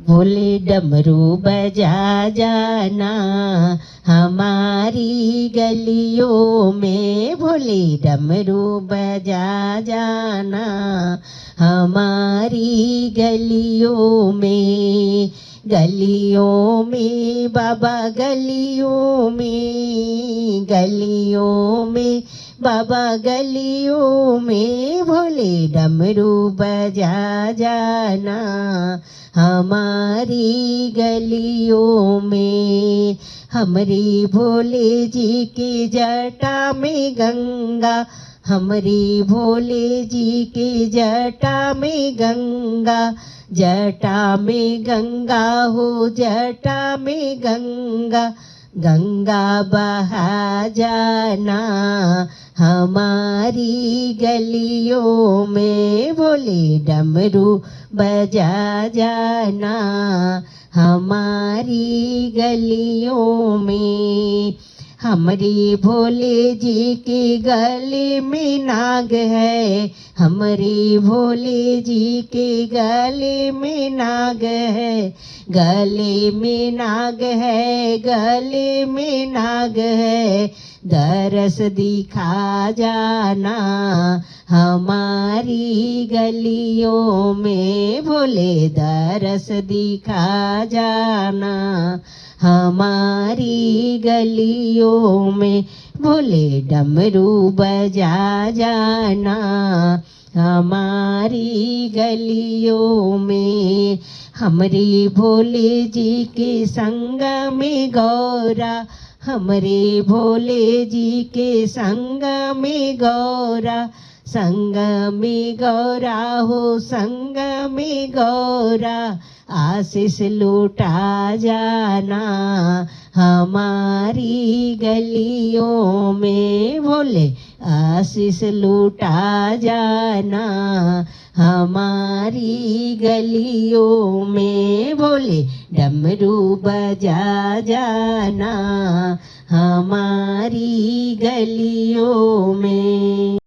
भोले डमरू बजा जाना हमारी गलियों में, भोले डमरू बजा जाना हमारी गलियों में। गलियों में बाबा गलियों में, गलियों में बाबा गलियों में, भोले डमरू बजा जाना हमारी गलियों में। हमरी भोले जी की जटा में गंगा, हमरी भोले जी की जटा में गंगा, जटा में गंगा हो जटा में गंगा, गंगा बहा जाना हमारी गलियों में, भोले डमरू बजा जाना हमारी गलियों में। हमारी भोले जी की गले में नाग है, हमारी भोले जी के गले में नाग है, गले में नाग है, गले में नाग है। दरस दिखा जाना हमारी गलियों में, भोले दरस दिखा जाना हमारी गलियों में, भोले डमरू बजा जाना हमारी गलियों में। हमारी भोले जी के संग में गौरा, हमारे भोले जी के संग में गौरा, संग में गौरा हो संग में गौरा, आशीष लूटा जाना हमारी गलियों में, भोले आशीष लूटा जाना हमारी गलियों में, भोले डमरू बजा जाना हमारी गलियों में।